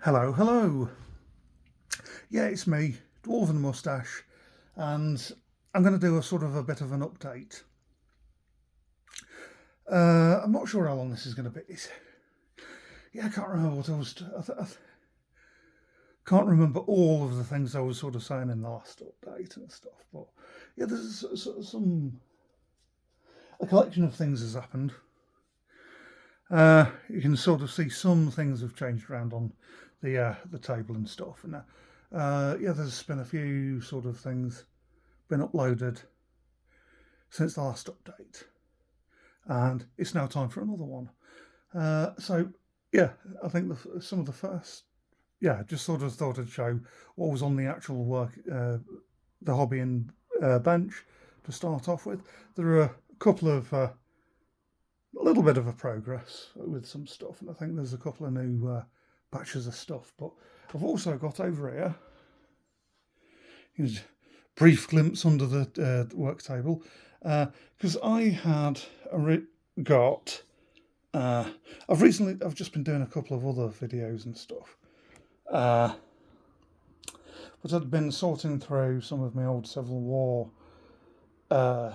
Hello, hello. Yeah, it's me, Dwarven Moustache, and I'm going to do a sort of a bit of an update. I'm not sure how long this is going to be. Yeah, I can't remember what I was. I can't remember all of the things I was sort of saying in the last update and stuff. But yeah, there's some a collection of things has happened. You can sort of see some things have changed around on the table and stuff, and yeah, there's been a few sort of things been uploaded since the last update, and it's now time for another one. So yeah, I think some of the first, yeah, just sort of thought I'd show what was on the actual work, the hobby and bench to start off with. There are a couple of a little bit of a progress with some stuff, and I think there's a couple of new batches of stuff. But I've also got over here, brief glimpse under the work table, because I had got. I've just been doing a couple of other videos and stuff, but I'd been sorting through some of my old Civil War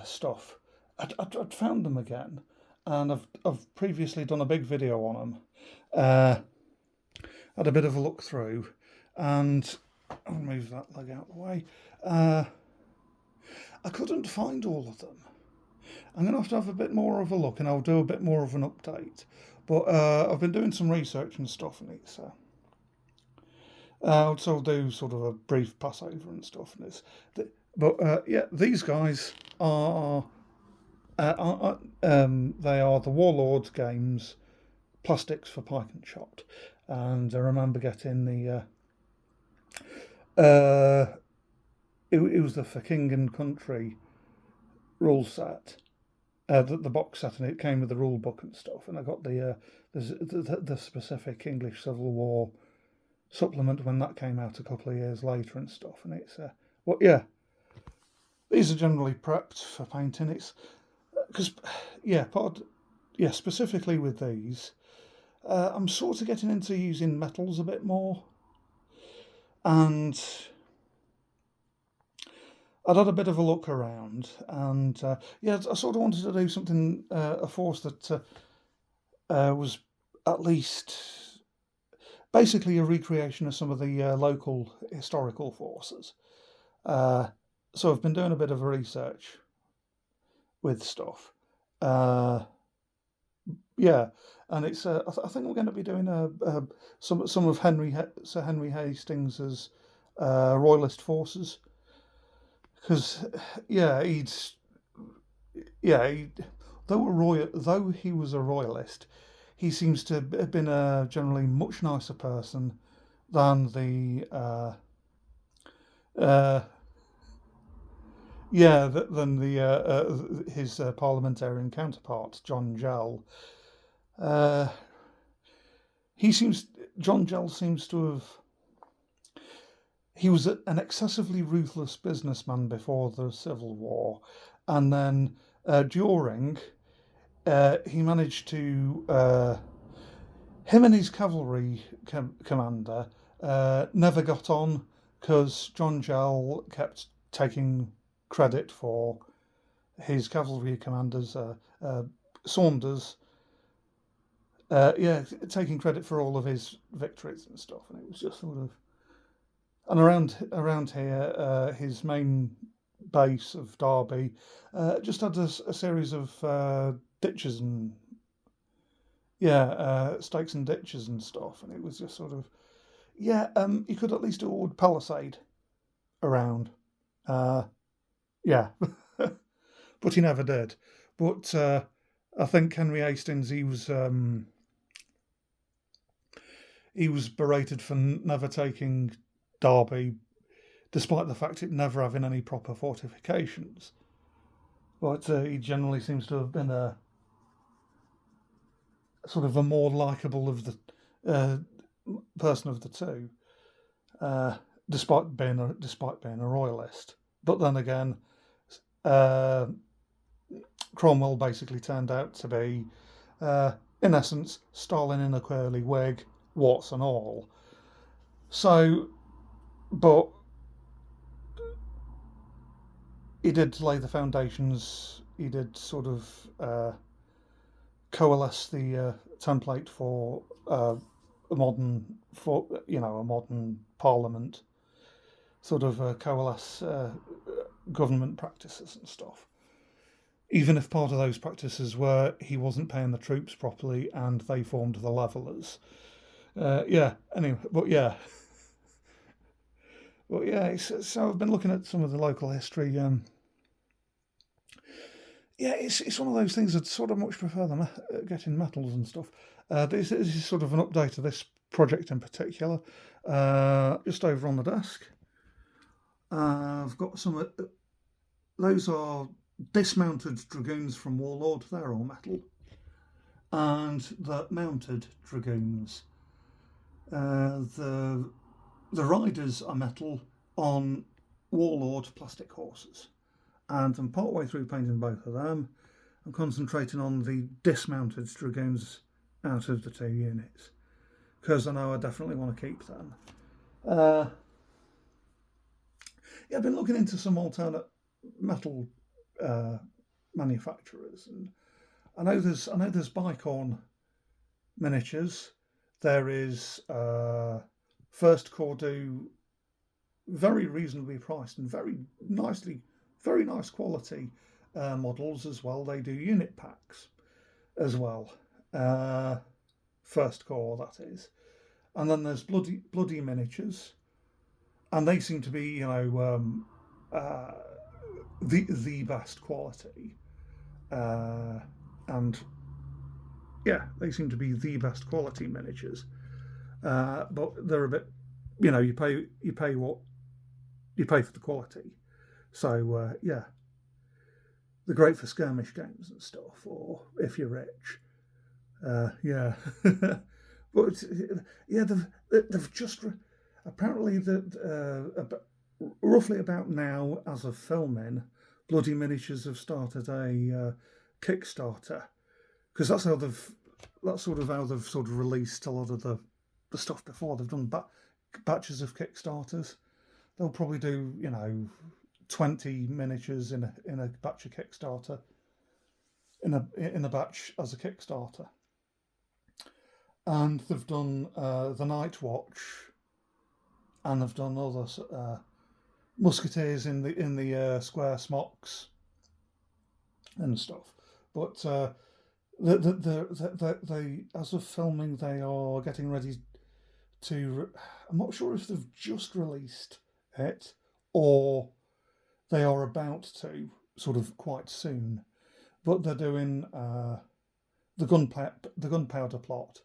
stuff. I'd found them again, and I've previously done a big video on them. Had a bit of a look through, and I'll move that leg out of the way. I couldn't find all of them. I'm going to have a bit more of a look, and I'll do a bit more of an update. But I've been doing some research and stuff, and it's I'll do sort of a brief passover and stuff. And but yeah, these guys are they are the Warlords games plastics for pike and shot, and I remember getting the it was the For King and Country rule set, the box set, and it came with the rule book and stuff. And I got the specific English Civil War supplement when that came out a couple of years later and stuff. And it's well, yeah, these are generally prepped for painting. It's because yeah, specifically with these, I'm sort of getting into using metals a bit more, and I'd had a bit of a look around, and yeah, I sort of wanted to do something, a force that was at least basically a recreation of some of the local historical forces. So I've been doing a bit of research with stuff. Yeah, and it's I think we're going to be doing some of Sir Henry Hastings's royalist forces, because yeah, though he was a royalist, he seems to have been a generally much nicer person than the uh, yeah than the his parliamentarian counterpart John Gell. Uh, he seems John Gell seems to have he was an excessively ruthless businessman before the Civil War, and then during he managed to him and his cavalry commander never got on because John Gell kept taking credit for his cavalry commanders Saunders. Yeah, taking credit for all of his victories and stuff, and it was just sort of. And around here, his main base of Derby just had a series of ditches and yeah, stakes and ditches and stuff, and it was just sort of yeah. You could at least do a wood palisade around, uh, yeah, but he never did. But I think Henry Hastings he was berated for never taking Derby, despite the fact it never having any proper fortifications. But he generally seems to have been a sort of a more likable of the uh, person of the two, despite being a royalist. But then again, uh, Cromwell basically turned out to be, in essence, Stalin in a curly wig, warts and all. So, but he did lay the foundations. He did sort of coalesce the template for a modern, a modern parliament. Sort of coalesce government practices and stuff. Even if part of those practices were he wasn't paying the troops properly and they formed the levelers. Yeah. Anyway, but yeah. But yeah, so I've been looking at some of the local history. Yeah, it's one of those things I'd sort of much prefer than getting metals and stuff. This is sort of an update of this project in particular. Just over on the desk, I've got some. Those are dismounted dragoons from Warlord. They're all metal, and the mounted dragoons. The riders are metal on Warlord plastic horses. And I'm partway through painting both of them. I'm concentrating on the dismounted dragoons out of the two units because I know I definitely want to keep them. Yeah, I've been looking into some alternate metal manufacturers, and I know there's Bicorn Miniatures. There is First Cordu, very reasonably priced and very nice quality models as well. They do unit packs as well. First Core, that is. And then there's Bloody Miniatures, and they seem to be, the best quality. And yeah, they seem to be the best quality miniatures. But they're a bit, you pay what you pay for the quality. So yeah, they're great for skirmish games and stuff, or if you're rich. Yeah, but yeah, they've just apparently roughly about now, as of filming, Bloody Miniatures have started a Kickstarter because that's sort of how they've sort of released a lot of the stuff before. They've done batches of Kickstarters. They'll probably do 20 miniatures in a batch of Kickstarter, in a batch as a Kickstarter, and they've done the Night Watch, and they've done other musketeers in the square smocks and stuff. But they as of filming, they are getting ready to. I'm not sure if they've just released it or they are about to, sort of quite soon, but they're doing the gunpowder plot.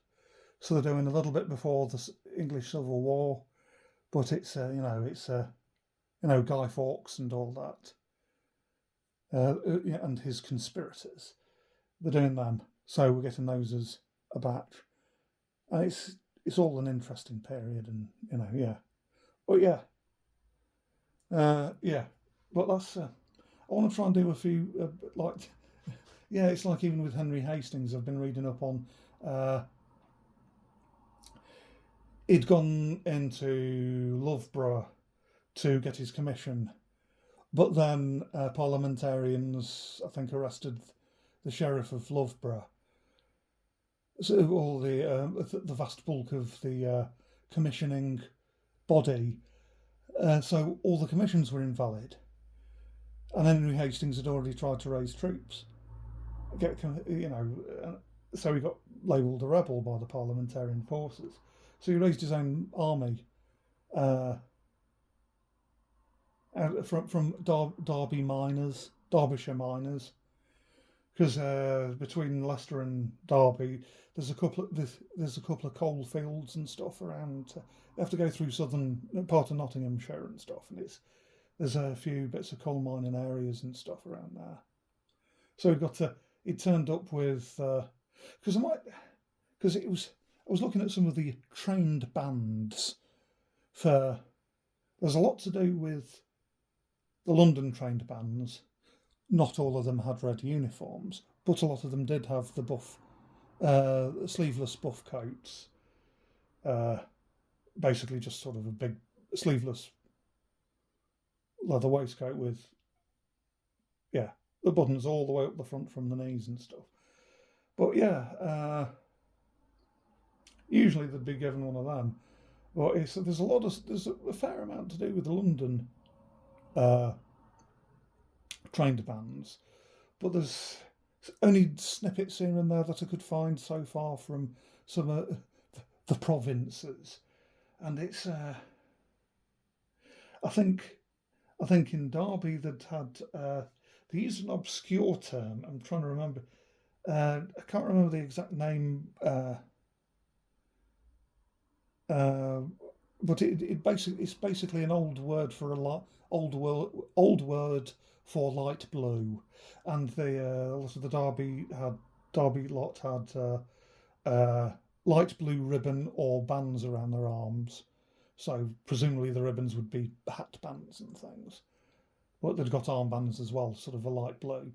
So they're doing a little bit before the English Civil War, but it's Guy Fawkes and all that, and his conspirators. They're doing them, so we're getting those as a batch, and it's all an interesting period, and yeah, but yeah, yeah. But that's. I want to try and do a few yeah. It's like even with Henry Hastings, I've been reading up on. He'd gone into Loughborough to get his commission, but then parliamentarians, I think, arrested the sheriff of Loughborough. So all the vast bulk of the commissioning body. So all the commissions were invalid. And Henry Hastings had already tried to raise troops. So he got labelled a rebel by the parliamentarian forces. So he raised his own army from Derbyshire miners, because between Leicester and Derby, there's a couple of coal fields and stuff around. You have to go through southern part of Nottinghamshire and stuff, and there's a few bits of coal mining areas and stuff around there. So he turned up with because I was looking at some of the trained bands for. There's a lot to do with the London trained bands. Not all of them had red uniforms, but a lot of them did have the buff, sleeveless buff coats, basically just sort of a big sleeveless leather waistcoat with, yeah, the buttons all the way up the front from the knees and stuff. But yeah, usually they'd be given one of them. But there's a fair amount to do with the London uh, trained bands, but there's only snippets here and there that I could find so far from some of the provinces, and it's I think I think in Derby they'd had they used an obscure term. I'm trying to remember. I can't remember the exact name, uh, but it's basically an old word for old word for light blue, and the Derby lot had light blue ribbon or bands around their arms. So presumably the ribbons would be hat bands and things. But they'd got armbands as well, sort of a light blue,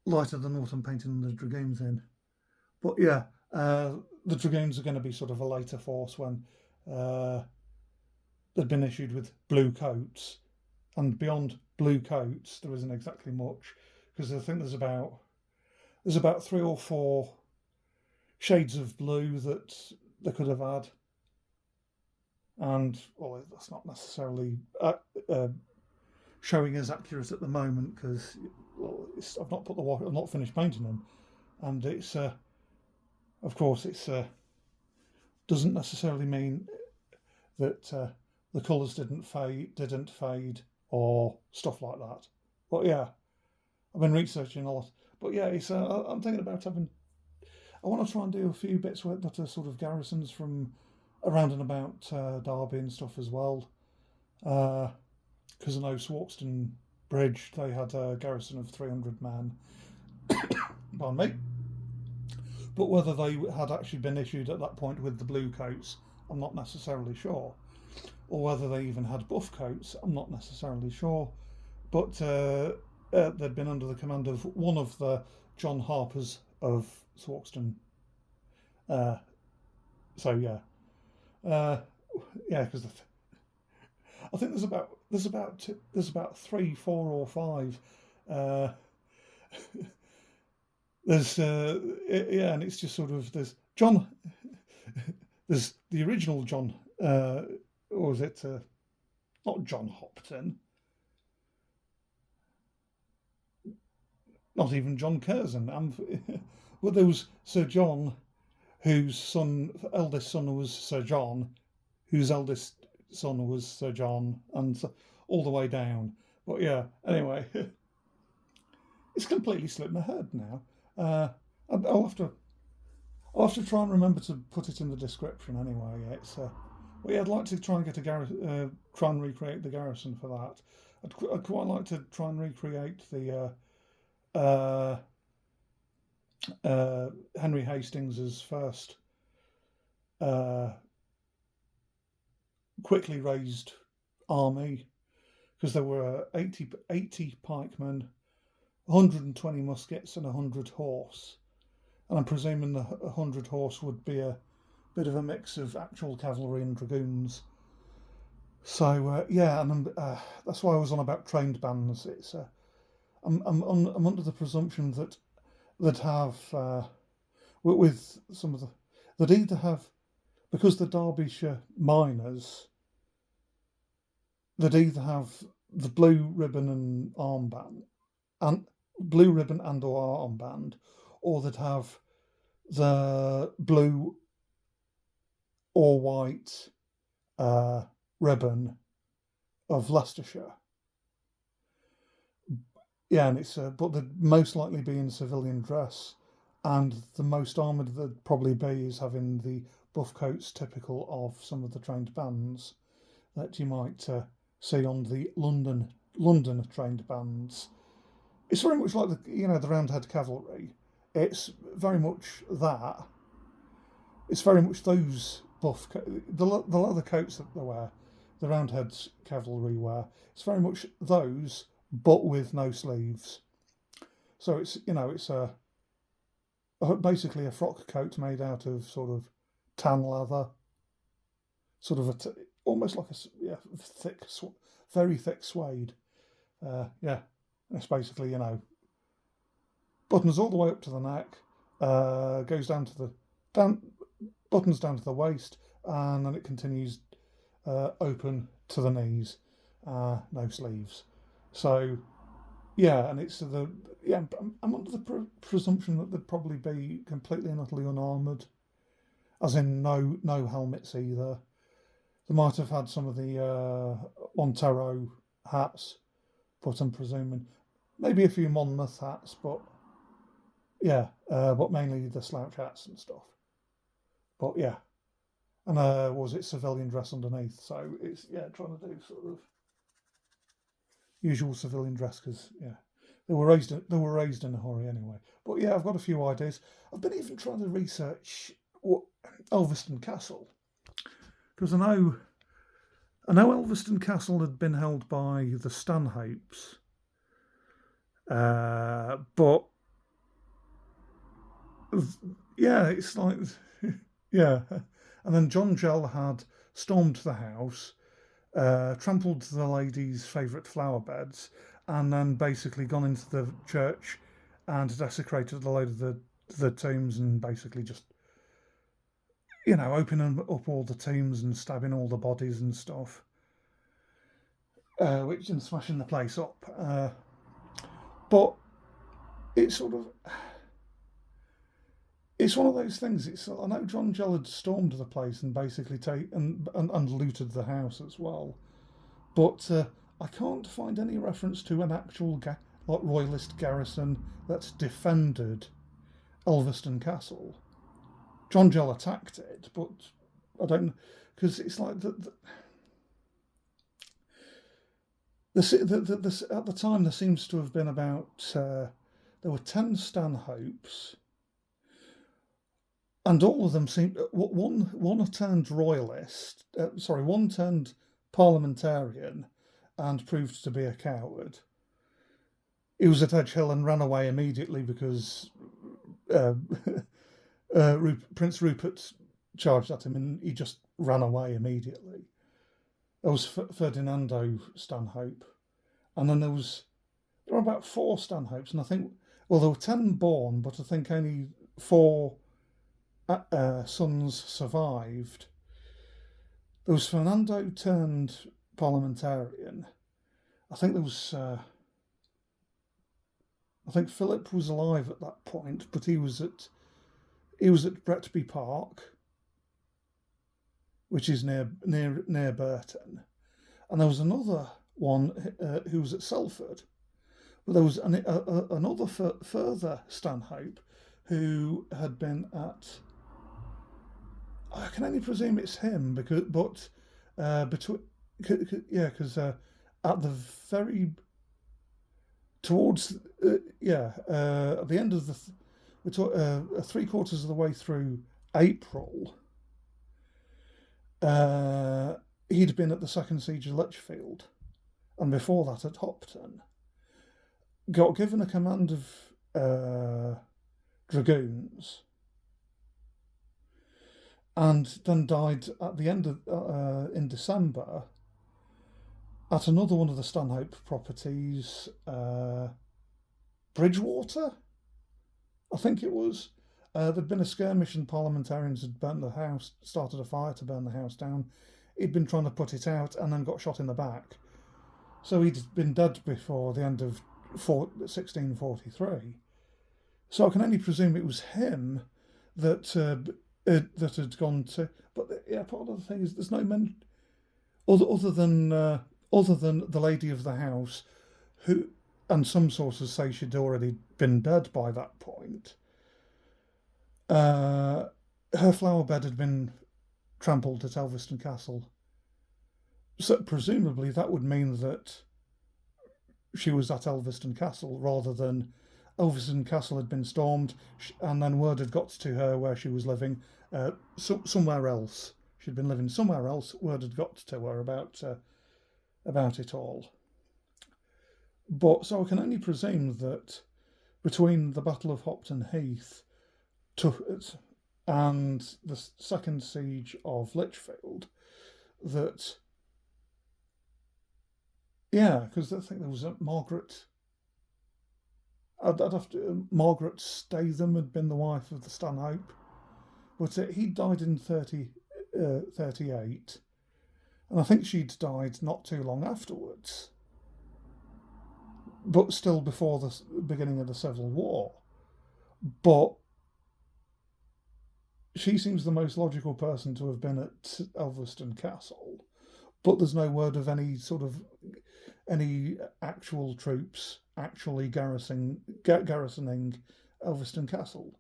lighter than what I'm painting the dragoons in. But yeah, the dragoons are going to be sort of a later force when uh, they've been issued with blue coats, and beyond blue coats there isn't exactly much, because I think there's about 3 or 4 shades of blue that they could have had, and well, that's not necessarily showing as accurate at the moment because I've not finished painting them, and it's of course it's doesn't necessarily mean that the colours didn't fade or stuff like that. But yeah, I've been researching a lot. But yeah, it's I'm thinking about having. I want to try and do a few bits that are sort of garrisons from around and about Derby and stuff as well. Because I know Swarkston Bridge, they had a garrison of 300 men. Pardon me. But whether they had actually been issued at that point with the blue coats, I'm not necessarily sure. Or whether they even had buff coats, I'm not necessarily sure. But they'd been under the command of one of the John Harpers of Swarkston. So yeah, yeah, because I think there's about 3, 4, or 5. Uh, there's yeah, and it's just sort of there's John. There's the original John, or is it not John Hopton? Not even John Curzon. But there was Sir John, whose eldest son was Sir John, whose eldest son was Sir John, and all the way down. But yeah, anyway, it's completely slipped my head now. I'll have to try and remember to put it in the description anyway. It's well, yeah, I'd like to try and try and recreate the garrison for that. I'd quite like to try and recreate the Henry Hastings's first uh, quickly raised army, because there were 80 pikemen, 120 muskets, and 100 horse. And I'm presuming the 100 horse would be a bit of a mix of actual cavalry and dragoons. So yeah, and that's why I was on about trained bands. It's I'm under the presumption that they'd have with some of the they'd either have, because the Derbyshire miners, they'd either have the blue ribbon and armband and blue ribbon and or armband, or they'd have the blue or white ribbon of Leicestershire. Yeah, and it's but they'd most likely be in civilian dress, and the most armoured they'd probably be is having the buff coats typical of some of the trained bands that you might see on the London trained bands. It's very much like the Roundhead Cavalry. It's very much that. It's very much those the leather coats that they wear, the Roundheads Cavalry wear. It's very much those, but with no sleeves. So it's basically a frock coat made out of sort of tan leather. sort of almost like a thick, very thick suede. Yeah, it's basically, buttons all the way up to the neck, goes down to the down buttons down to the waist, and then it continues open to the knees. No sleeves. So yeah, and it's I'm under the presumption that they'd probably be completely and utterly unarmoured, as in no helmets either. They might have had some of the Montero hats, but I'm presuming maybe a few Monmouth hats, but yeah, but mainly the slouch hats and stuff. But yeah, and was it civilian dress underneath? So it's trying to do sort of usual civilian dress because they were raised in a hurry anyway. But yeah, I've got a few ideas. I've been even trying to research what Elveston Castle, because I know Elveston Castle had been held by the Stanhopes, but yeah, it's like yeah, and then John Gell had stormed the house, trampled the ladies' favourite flower beds, and then basically gone into the church and desecrated a load of the tombs and basically just opening up all the tombs and stabbing all the bodies and stuff, which and smashing the place up. But it's sort of it's one of those things. I know John Gell had stormed the place and basically and looted the house as well, but I can't find any reference to an actual royalist garrison that's defended Elveston Castle. John Gell attacked it, but I don't, because it's like at the time there seems to have been about there were 10 Stanhopes, and all of them seemed one turned royalist. One turned parliamentarian, and proved to be a coward. He was at Edge Hill and ran away immediately because Prince Rupert charged at him, and he just ran away immediately. There was Ferdinando Stanhope, and then there were about 4 Stanhopes, and I think there were 10 born, but I think only 4 sons survived. There was Fernando turned parliamentarian. I think there was. I think Philip was alive at that point, but he was at Bretby Park, which is near Burton, and there was another one who was at Selford, but there was another further Stanhope who had been at. I can only presume it's him because at the very towards at the end of we're 3/4 of the way through April, he'd been at the second siege of Lichfield, and before that at Hopton. Got given a command of dragoons, and then died at the end of in December at another one of the Stanhope properties, Bridgewater, I think it was. There'd been a skirmish and parliamentarians had burnt the house, started a fire to burn the house down. He'd been trying to put it out and then got shot in the back. So he'd been dead before the end of 1643. So I can only presume it was him that had gone to. But yeah, part of the thing is there's no men other than the lady of the house, who, and some sources say she'd already been dead by that point. Her flower bed had been trampled at Elveston Castle. So presumably that would mean that she was at Elveston Castle rather than Elveston Castle had been stormed and then word had got to her where she was living somewhere else. She'd been living somewhere else. Word had got to her about it all. But so I can only presume that between the Battle of Hopton Heath and the second siege of Lichfield, that, yeah, because I think there was a Margaret. I'd have to. Margaret Statham had been the wife of the Stanhope, but he died in 38, and I think she'd died not too long afterwards, but still before the beginning of the Civil War. But she seems the most logical person to have been at Elveston Castle, but there's no word of any actual troops actually garrisoning Elveston Castle,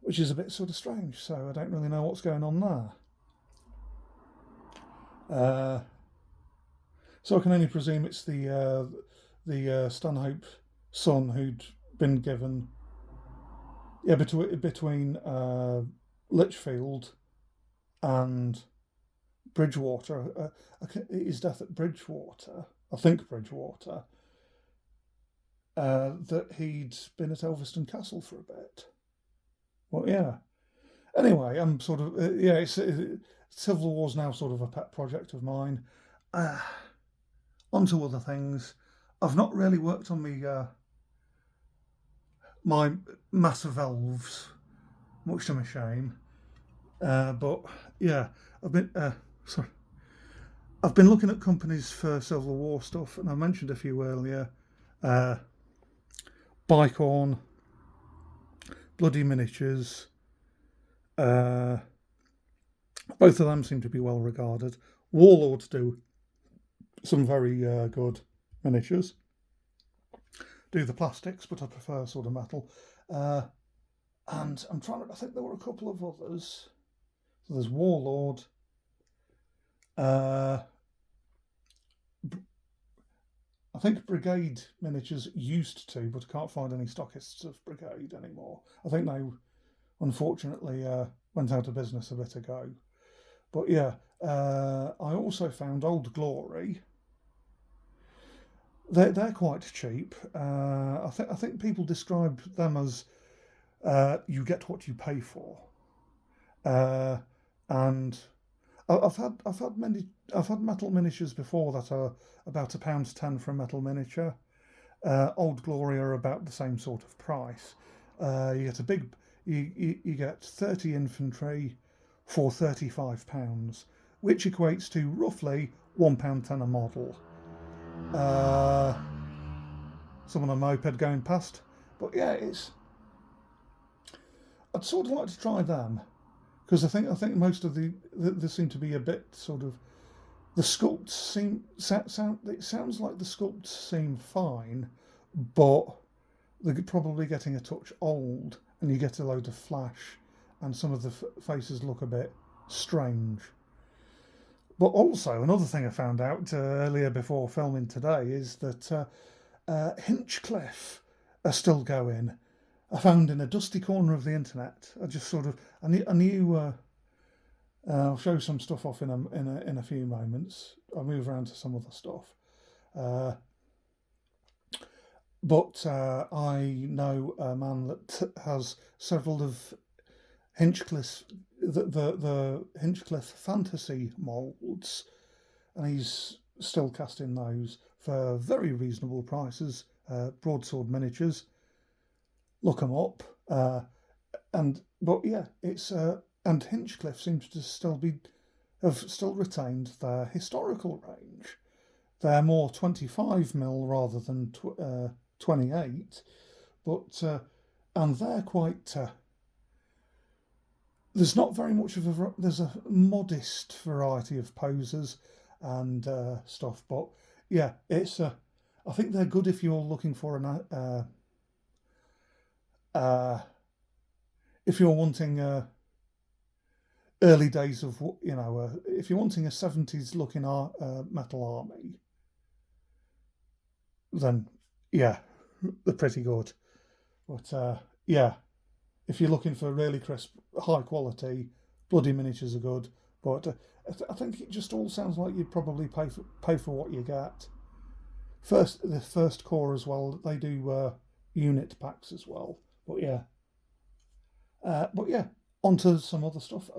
which is a bit sort of strange. So I don't really know what's going on there. So I can only presume it's the Stanhope son who'd been given, yeah, between Lichfield and Bridgewater. His death at Bridgewater, I think Bridgewater, that he'd been at Elveston Castle for a bit. Well, yeah. Anyway, I'm sort of Civil War's now sort of a pet project of mine. On to other things. I've not really worked on my massive elves, much to my shame. But yeah, I've been sorry. I've been looking at companies for Civil War stuff, and I mentioned a few earlier. Bicorn, Bloody Miniatures. Both of them seem to be well regarded. Warlords do some very good miniatures. Do the plastics, but I prefer sort of metal. And I'm trying to. I think there were a couple of others. So there's Warlord. I think Brigade Miniatures used to, but I can't find any stockists of Brigade anymore. I think they, unfortunately, went out of business a bit ago. But yeah, I also found Old Glory. They're quite cheap. I think people describe them as you get what you pay for, and I've had metal miniatures before that are about £1.10 for a metal miniature. Old Glory are about the same sort of price. You get you get 30 infantry for £35, which equates to roughly £1.10 a model. Someone on a moped going past, but yeah, I'd sort of like to try them because I think most of they seem to be a bit sort of, the sculpts it sounds like the sculpts seem fine, but they're probably getting a touch old, and you get a load of flash, and some of the faces look a bit strange. But also, another thing I found out earlier before filming today is that Hinchcliffe are still going. I found in a dusty corner of the internet. I just sort of, I knew. I'll show some stuff off in a few moments. I'll move around to some other stuff. But I know a man that has several of Hinchcliffe, the Hinchcliffe fantasy moulds, and he's still casting those for very reasonable prices. Broadsword Miniatures, look them up. But yeah, it's and Hinchcliffe seems to have still retained their historical range. They're more 25mm rather than 28, but and they're quite. There's not very much of there's a modest variety of poses and stuff, but yeah, it's. I think they're good if you're looking for if you're wanting early days of if you're wanting a 70s looking metal army, then yeah, they're pretty good. But yeah, if you're looking for really crisp, high quality, Bloody Miniatures are good. But I think it just all sounds like you'd probably pay for what you get. The first core as well. They do unit packs as well. But yeah, onto some other stuff.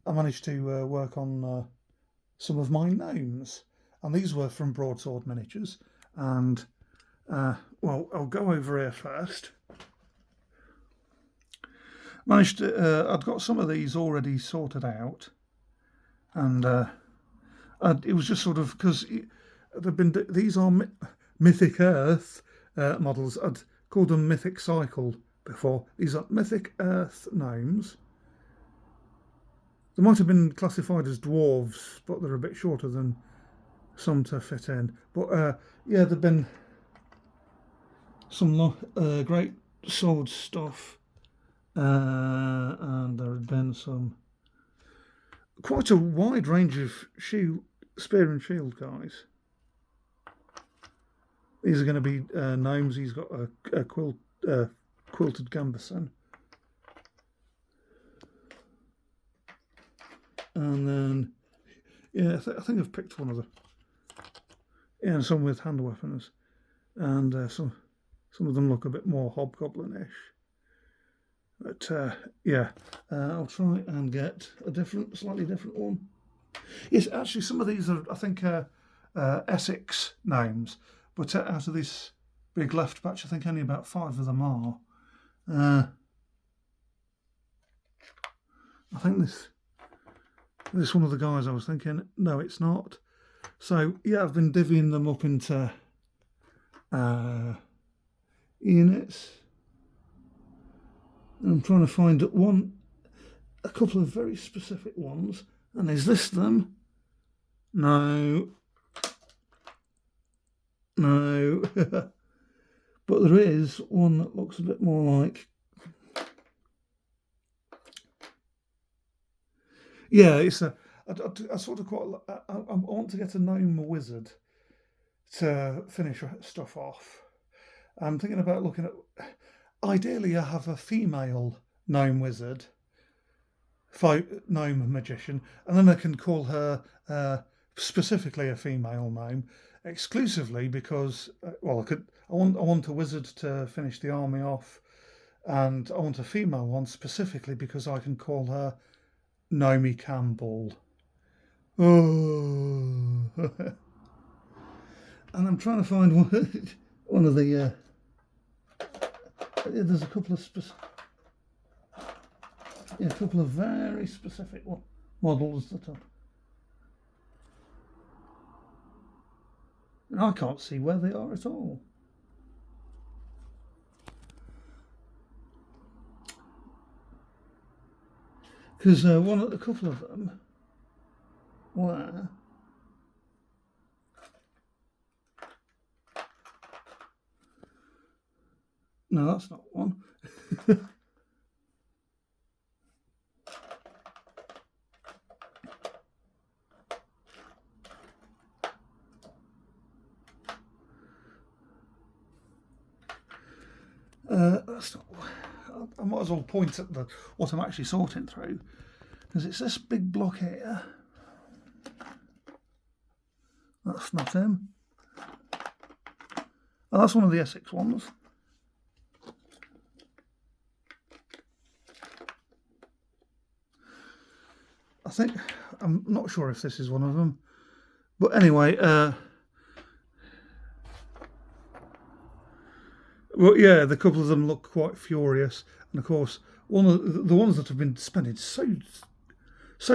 I managed to work on some of my gnomes, and these were from Broadsword Miniatures. And well, I'll go over here first. Managed to, I'd got some of these already sorted out, and it was just sort of because these are Mythic Earth models. I'd called them Mythic Cycle before. These are Mythic Earth gnomes. They might have been classified as dwarves, but they're a bit shorter than some to fit in. But yeah, there've been some great sword stuff, and there had been quite a wide range of spear and shield guys. These are going to be gnomes. He's got a quilted Garrison. And then, yeah, I think I've picked one of the, yeah, and some with hand weapons, and some of them look a bit more hobgoblin-ish. But yeah, I'll try and get a slightly different one. Yes, actually, some of these are, I think, Essex gnomes, but out of this big left batch, I think only about 5 of them are. I think this one of the guys I was thinking, no, it's not. So yeah, I've been divvying them up into units. And I'm trying to find a couple of very specific ones. And is this them? No. No. But there is one that looks a bit more like, yeah, it's I sort of I want to get a gnome wizard to finish stuff off. I'm thinking about looking at, ideally I have a female gnome wizard, gnome magician, and then I can call her specifically a female gnome, exclusively because, well, I want a wizard to finish the army off, and I want a female one specifically because I can call her Naomi Campbell. Oh. And I'm trying to find one of the. There's a couple of very specific models that I can't see where they are at all. Because a couple of them were. No, that's not one. That's not. I might as well point at what I'm actually sorting through, because it's this big block here. That's not him. Oh, that's one of the Essex ones. I think, I'm not sure if this is one of them, but anyway, well, yeah, the couple of them look quite furious, and of course, one of the ones that have been spending so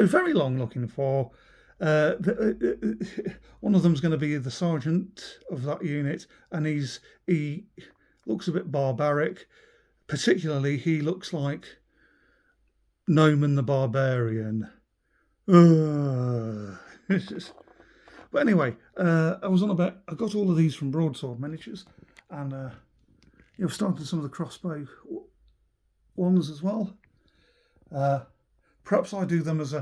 very long looking for, one of them's going to be the sergeant of that unit, and he looks a bit barbaric. Particularly, he looks like Noman the Barbarian. But anyway, I got all of these from Broadsword Miniatures, and I've started some of the crossbow ones as well. Perhaps I do them as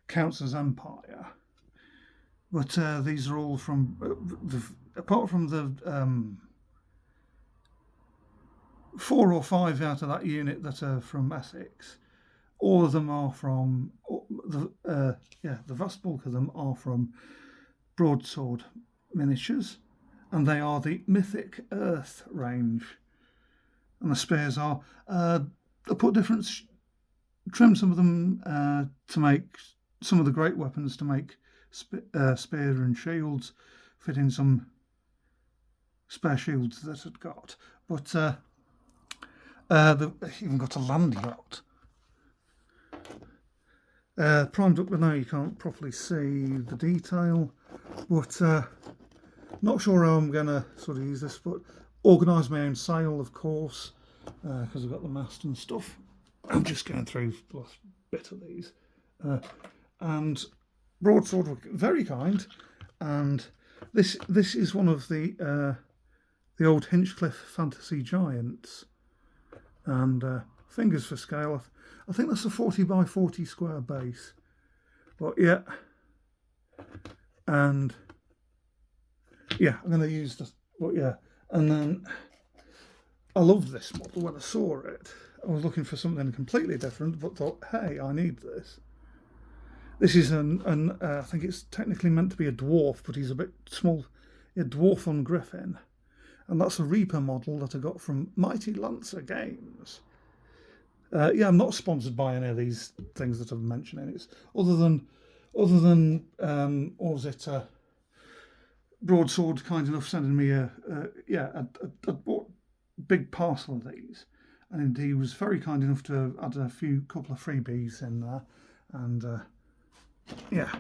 counts as Empire, but these are all from apart from the 4 or 5 out of that unit that are from Essex. All of them are from the vast bulk of them are from Broadsword Miniatures, and they are the Mythic Earth range. And the spears are I put trim some of them to make some of the great weapons to make spear and shields, fit in some spare shields that I'd got. But they've even got a land yacht. Primed up now, you can't properly see the detail, but not sure how I'm going to sort of use this, but organise my own sail, of course, because I've got the mast and stuff. I'm just going through the last bit of these. And Broadsword were very kind, and this is one of the old Hinchcliffe fantasy giants, and fingers for scale. I think that's a 40 by 40 square base, but yeah, and yeah, I'm going to use this. But yeah, and then I loved this model when I saw it. I was looking for something completely different, but thought, hey, I need this. This is I think it's technically meant to be a dwarf, but he's a bit small, a dwarf on Griffin. And that's a Reaper model that I got from Mighty Lancer Games. Yeah, I'm not sponsored by any of these things that I'm mentioning. It's other than or was it Broadsword kind enough sending me I bought a big parcel of these, and he was very kind enough to add a couple of freebies in there, and yeah,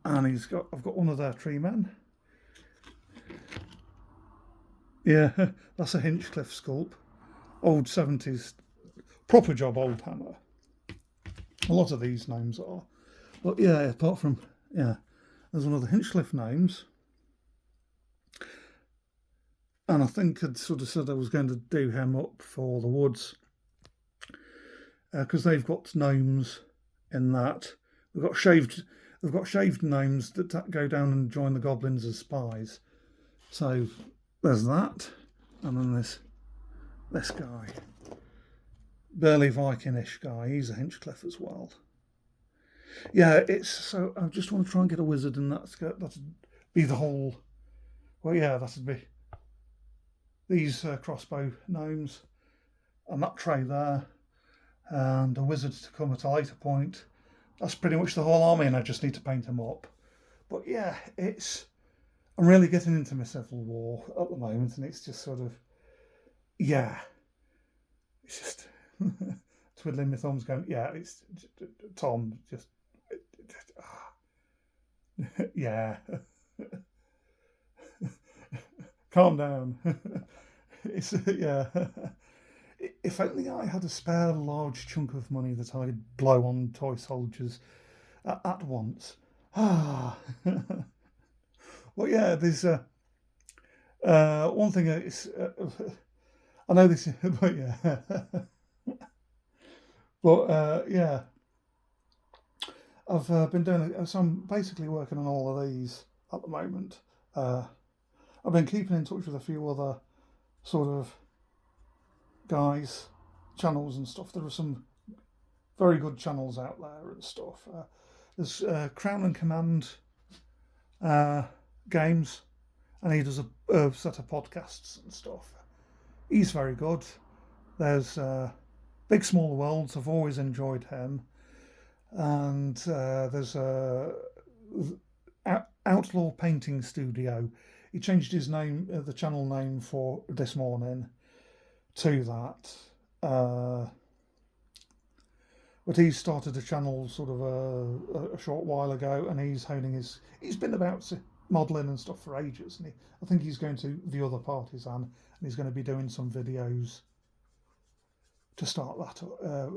and I've got one of their tree men. Yeah, that's a Hinchcliffe sculpt, old 70s, proper job old hammer. A lot of these names are, but yeah, apart from there's one of the Hinchcliffe names, and I think I'd sort of said I was going to do him up for the woods, because they've got gnomes in that. They've got shaved gnomes that go down and join the goblins as spies. So there's that, and then this guy, burly Viking-ish guy. He's a Hinchcliffe as well. Yeah, so I just want to try and get a wizard, and that'd be the whole. Well, yeah, that'd be these crossbow gnomes, and that tray there, and a wizard to come at a later point. That's pretty much the whole army, and I just need to paint them up. But yeah, I'm really getting into my Civil War at the moment, and it's just sort of, yeah, it's just twiddling my thumbs going, yeah, it's Tom, just yeah, calm down. It's yeah. If only I had a spare large chunk of money that I'd blow on toy soldiers at once. Ah. Well, yeah, there's one thing. I know this, but yeah, but yeah, I've been doing. So I'm basically working on all of these at the moment. I've been keeping in touch with a few other sort of guys, channels and stuff. There are some very good channels out there and stuff. There's Crown and Command Games, and he does a set of podcasts and stuff. He's very good. There's Big Small Worlds. I've always enjoyed him. And there's Outlaw Painting Studio. He changed his name, the channel name for this morning to that. But he started a channel sort of a short while ago, and he's been about modelling and stuff for ages, and I think he's going to the other partisan, and he's going to be doing some videos to start that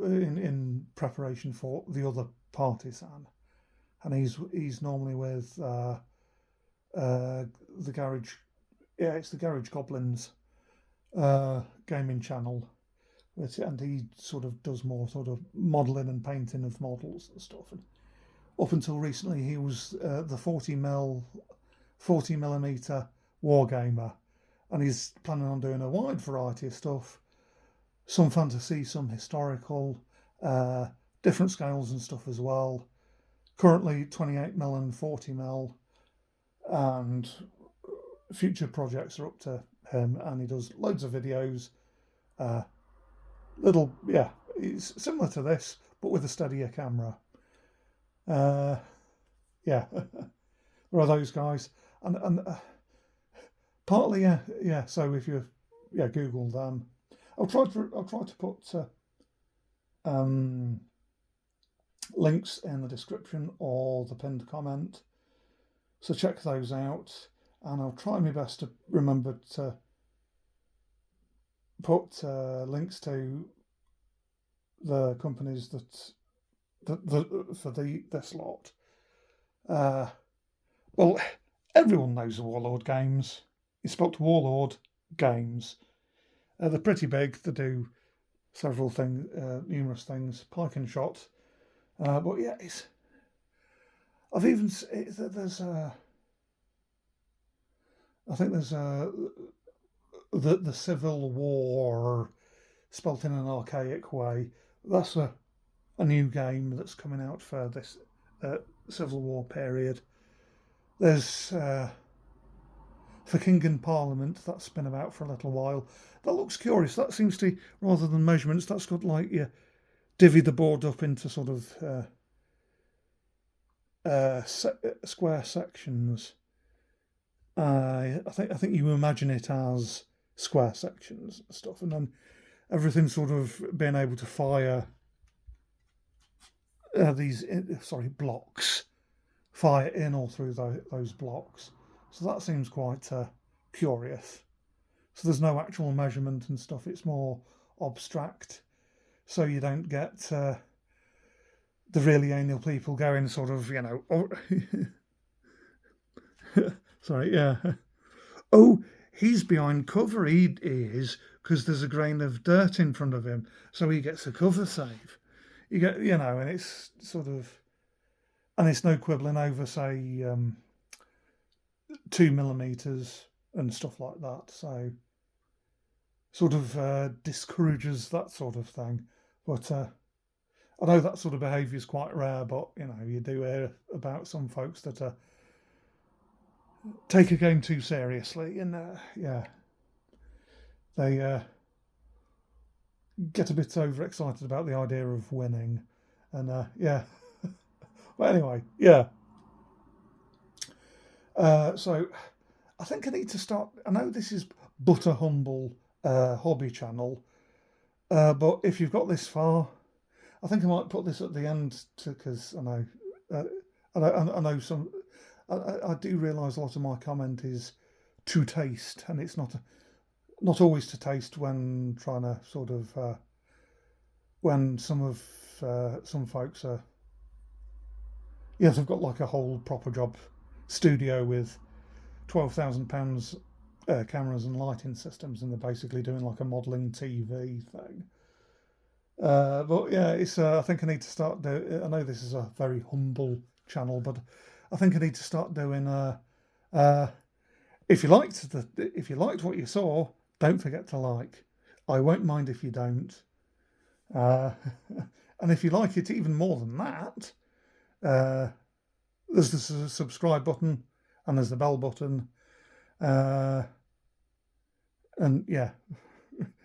in preparation for the other partisan, and he's normally with the garage, it's the Garage Goblins gaming channel, and he sort of does more sort of modelling and painting of models and stuff. And up until recently, he was the 40mm wargamer, and he's planning on doing a wide variety of stuff, some fantasy, some historical, different scales and stuff as well. Currently 28mm and 40mm, and future projects are up to him, and he does loads of videos. It's similar to this, but with a steadier camera. Yeah, there are those guys, and partly yeah. So if you Google them, I'll try to put um, links in the description or the pinned comment. So check those out, and I'll try my best to remember to put links to the companies for this lot. Well, everyone knows the Warlord games. It's spelled Warlord Games. They're pretty big. They do several things, numerous things, pike and shot. But yeah, I've even there's I think there's the Civil War spelt in an archaic way. That's a new game that's coming out for this Civil War period. There's for King and Parliament, that's been about for a little while. That looks curious. That seems to, rather than measurements, that's got like you divvy the board up into sort of square sections. I think you imagine it as square sections and stuff, and then everything sort of being able to fire these blocks, fire in or through those blocks. So that seems quite curious. So there's no actual measurement and stuff. It's more abstract. So you don't get the really anal people going sort of, sorry, yeah. Oh, he's behind cover. He is, because there's a grain of dirt in front of him, so he gets a cover save. You get, and it's sort of, and it's no quibbling over, say, 2 millimeters and stuff like that. So, sort of discourages that sort of thing. But I know that sort of behaviour is quite rare, but you do hear about some folks that take a game too seriously, and they get a bit overexcited about the idea of winning, and yeah. But anyway, yeah. So I think I need to start. I know this is but a humble hobby channel, but if you've got this far, I think I might put this at the end because I know, I know some. I do realise a lot of my comment is to taste, and it's not always to taste when trying to sort of when some folks are they've got like a whole proper job studio with £12,000 cameras and lighting systems, and they're basically doing like a modelling TV thing. But yeah, it's. I think I need to start. I know this is a very humble channel, but I think I need to start doing. If you liked what you saw, don't forget to like. I won't mind if you don't. And if you like it even more than that, there's the subscribe button and there's the bell button. And yeah,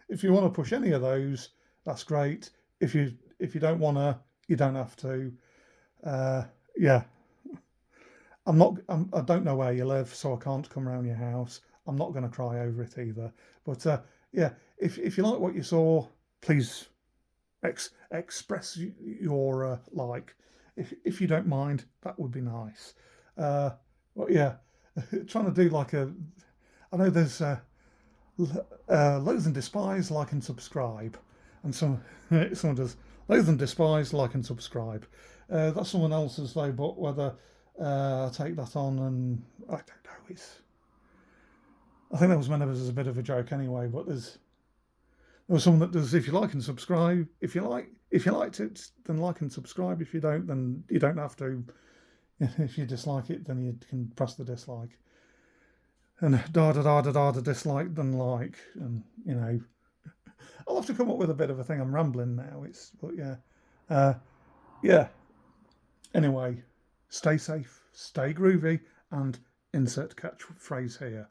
if you want to push any of those, that's great. If you don't want to, you don't have to. Yeah, I don't know where you live, so I can't come around your house. I'm not going to cry over it either. But yeah, if you like what you saw, please express your like. If you don't mind, that would be nice. But yeah, trying to do like a. I know there's loathe and despise, like and subscribe, and someone does loathe and despise, like and subscribe. That's someone else's though, but whether I take that on, and I don't know. I think that was meant as a bit of a joke anyway. But there was someone that does. If you like and subscribe, if you liked it, then like and subscribe. If you don't, then you don't have to. If you dislike it, then you can press the dislike. And dislike than like, and I'll have to come up with a bit of a thing. I'm rambling now. But yeah, yeah. Anyway, stay safe, stay groovy, and insert catchphrase here.